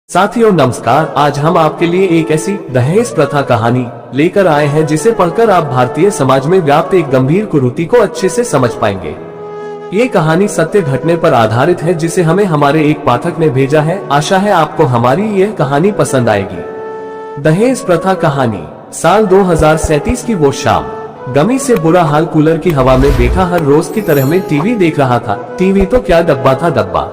साथियों नमस्कार। आज हम आपके लिए एक ऐसी दहेज प्रथा कहानी लेकर आए हैं जिसे पढ़कर आप भारतीय समाज में व्याप्त एक गंभीर कुरीति को अच्छे से समझ पाएंगे। ये कहानी सत्य घटने पर आधारित है जिसे हमें हमारे एक पाठक ने भेजा है। आशा है आपको हमारी यह कहानी पसंद आएगी। दहेज प्रथा कहानी। साल 2037 की वो शाम, गमी से बुरा हाल कूलर की हवा में बैठा हर रोज की तरह में टीवी देख रहा था। टीवी तो क्या, डब्बा था डब्बा।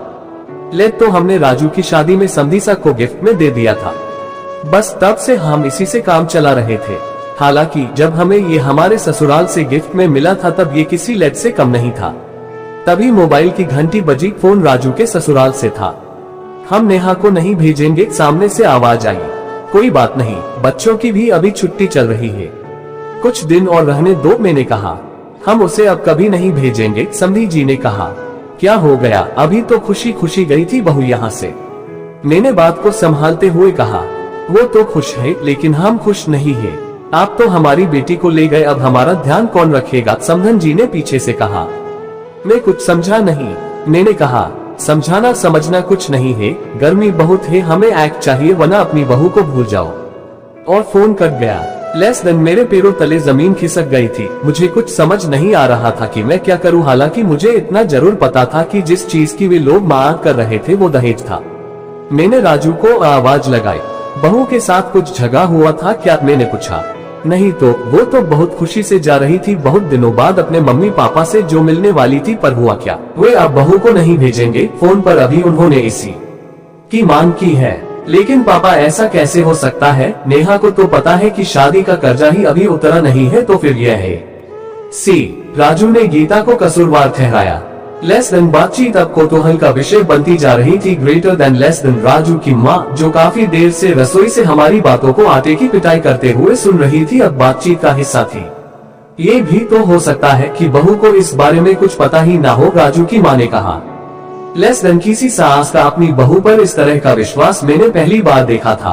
लेट तो हमने राजू की शादी में संदीसा को गिफ्ट में दे दिया था। बस तब से हम इसी से काम चला रहे थे। हालांकि जब हमें ये हमारे ससुराल से गिफ्ट में मिला था तब ये किसी लेट से कम नहीं था। तभी मोबाइल की घंटी बजी। फोन राजू के ससुराल से था। हम नेहा को नहीं भेजेंगे, सामने से आवाज आई। कोई बात नहीं, बच्चों की भी अभी छुट्टी चल रही है, कुछ दिन और रहने दो। मैंने कहा हम उसे अब कभी नहीं भेजेंगे। समधी जी ने कहा क्या हो गया, अभी तो खुशी खुशी गई थी बहू यहाँ से। मैंने बात को संभालते हुए कहा वो तो खुश है लेकिन हम खुश नहीं है। आप तो हमारी बेटी को ले गए, अब हमारा ध्यान कौन रखेगा? समधन जी ने पीछे से कहा। मैं कुछ समझा नहीं। मैंने कहा समझाना समझना कुछ नहीं है, गर्मी बहुत है, हमें एक्ट चाहिए वरना अपनी बहू को भूल जाओ। और फोन कट गया। लेस देन मेरे पैरों तले जमीन खिसक गई थी। मुझे कुछ समझ नहीं आ रहा था कि मैं क्या करूं। हालांकि मुझे इतना जरूर पता था कि जिस चीज की वे लोग मांग कर रहे थे वो दहेज था। मैंने राजू को आवाज लगाई, बहू के साथ कुछ झगड़ा हुआ था क्या? मैंने पूछा। नहीं तो, वो तो बहुत खुशी से जा रही थी, बहुत दिनों बाद अपने मम्मी पापा से जो मिलने वाली थी। पर हुआ क्या, वे अब बहू को नहीं भेजेंगे। फोन पर अभी उन्होंने इसी की मांग की है। लेकिन पापा ऐसा कैसे हो सकता है? नेहा को तो पता है कि शादी का कर्जा ही अभी उतरा नहीं है, तो फिर यह है सी। राजू ने गीता को कसूरवार ठहराया। लेस देन बातचीत अब कौतूहल का विषय बनती जा रही थी। Greater than less than Raju की माँ, जो काफी देर से रसोई से हमारी बातों को आटे की पिटाई करते हुए सुन रही थी, अब बातचीत का हिस्सा थी। ये भी तो हो सकता है कि बहू को इस बारे में कुछ पता ही ना हो, राजू की माँ ने कहा। लेस देन किसी सास का अपनी बहू पर इस तरह का विश्वास मैंने पहली बार देखा था।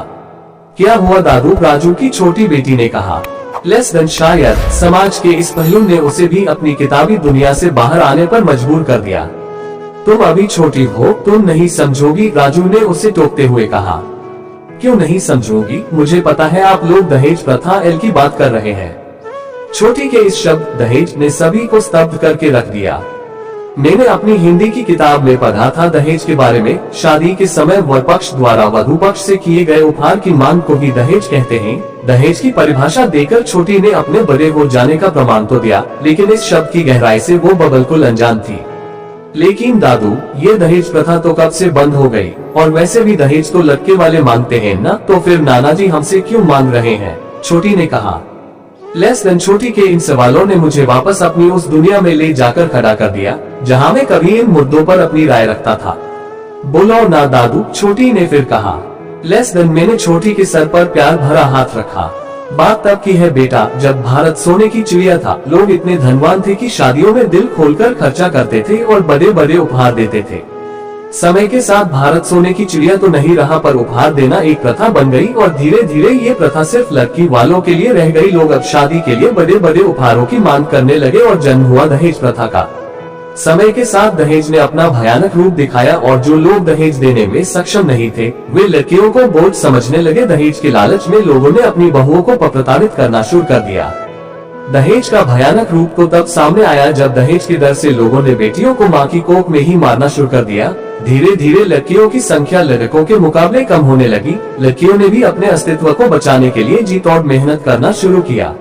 क्या हुआ दादू? राजू की छोटी बेटी ने कहा। लेस देन शायद समाज के इस पहलू ने उसे भी अपनी किताबी दुनिया से बाहर आने पर मजबूर कर दिया। तुम अभी छोटी हो, तुम नहीं समझोगी, राजू ने उसे टोकते हुए कहा। क्यों नहीं समझोगी? मुझे पता है आप लोग दहेज प्रथा एल की बात कर रहे हैं। छोटी के इस शब्द दहेज ने सभी को स्तब्ध करके रख दिया। मैंने अपनी हिंदी की किताब में पढ़ा था दहेज के बारे में। शादी के समय वर पक्ष द्वारा वधू पक्ष से किए गए उपहार की मांग को ही दहेज कहते हैं। दहेज की परिभाषा देकर छोटी ने अपने बड़े हो जाने का प्रमाण तो दिया, लेकिन इस शब्द की गहराई से वो बिल्कुल अनजान थी। लेकिन दादू, ये दहेज प्रथा तो कब से बंद हो गई? और वैसे भी दहेज तो लड़के वाले मांगते हैं ना, तो फिर नाना जी हमसे क्यों मांग रहे हैं? छोटी ने कहा। लेस देन छोटी के इन सवालों ने मुझे वापस अपनी उस दुनिया में ले जाकर खड़ा कर दिया जहां मैं कभी इन मुद्दों पर अपनी राय रखता था। बोलो ना दादू, छोटी ने फिर कहा। लेस देन मैंने छोटी के सर पर प्यार भरा हाथ रखा। बात तब की है बेटा, जब भारत सोने की चिड़िया था। लोग इतने धनवान थे कि शादियों में दिल खोलकर खर्चा करते थे और बड़े बड़े उपहार देते थे। समय के साथ भारत सोने की चिड़िया तो नहीं रहा, पर उपहार देना एक प्रथा बन गई और धीरे धीरे ये प्रथा सिर्फ लड़की वालों के लिए रह गई। लोग अब शादी के लिए बड़े बड़े उपहारों की मांग करने लगे और जन्म हुआ दहेज प्रथा का। समय के साथ दहेज ने अपना भयानक रूप दिखाया और जो लोग दहेज देने में सक्षम नहीं थे वे लड़कियों को बोझ समझने लगे। दहेज के लालच में लोगों ने अपनी बहुओं को प्रताड़ित करना शुरू कर दिया। दहेज का भयानक रूप तो तब सामने आया जब दहेज के डर से लोगों ने बेटियों को मां की कोख में ही मारना शुरू कर दिया। धीरे धीरे लड़कियों की संख्या लड़कों के मुकाबले कम होने लगी। लड़कियों ने भी अपने अस्तित्व को बचाने के लिए जी तोड़ मेहनत करना शुरू किया।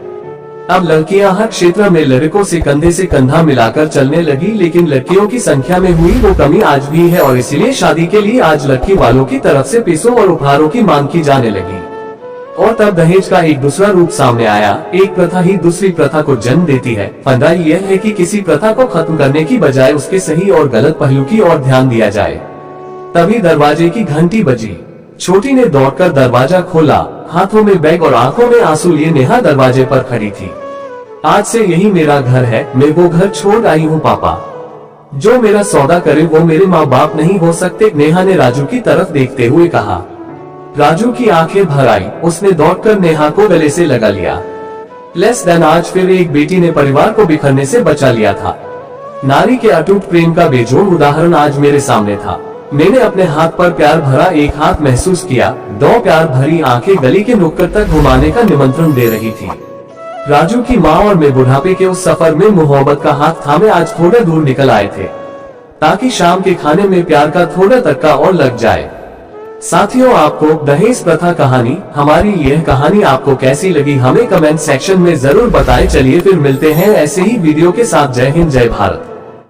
अब लड़कियां हर क्षेत्र में लड़कों से कंधा मिलाकर चलने लगी, लेकिन लड़कियों की संख्या में हुई वो कमी आज भी है और इसीलिए शादी के लिए आज लड़की वालों की तरफ से पैसों और उपहारों की मांग की जाने लगी। और तब दहेज का एक दूसरा रूप सामने आया। एक प्रथा ही दूसरी प्रथा को जन्म देती है। फंदा यह है कि किसी प्रथा को खत्म करने की बजाय उसके सही और गलत पहलू की ओर ध्यान दिया जाए। तभी दरवाजे की घंटी बजी। छोटी ने दौड़कर दरवाजा खोला, हाथों में बैग और आंखों में आंसू लिए नेहा दरवाजे पर खड़ी थी। आज से यही मेरा घर है, मैं वो घर छोड़ आई हूँ पापा। जो मेरा सौदा करे वो मेरे माँ बाप नहीं हो सकते, नेहा ने राजू की तरफ देखते हुए कहा। राजू की आंखें भर आई। उसने दौड़कर नेहा को गले से लगा लिया। लेस देन आज फिर एक बेटी ने परिवार को बिखरने से बचा लिया था। नारी के अटूट प्रेम का बेजोड़ उदाहरण आज मेरे सामने था। मैंने अपने हाथ पर प्यार भरा एक हाथ महसूस किया। दो प्यार भरी आंखें गली के नुक्कड़ तक घुमाने का निमंत्रण दे रही थी। राजू की माँ और मैं बुढ़ापे के उस सफर में मोहब्बत का हाथ थामे आज थोड़ा दूर निकल आए थे, ताकि शाम के खाने में प्यार का थोड़ा तक्का और लग जाए। साथियों, आपको दहेज प्रथा कहानी, हमारी यह कहानी आपको कैसी लगी हमें कमेंट सेक्शन में जरूर बताएं। चलिए फिर मिलते हैं ऐसे ही वीडियो के साथ। जय हिंद, जय भारत।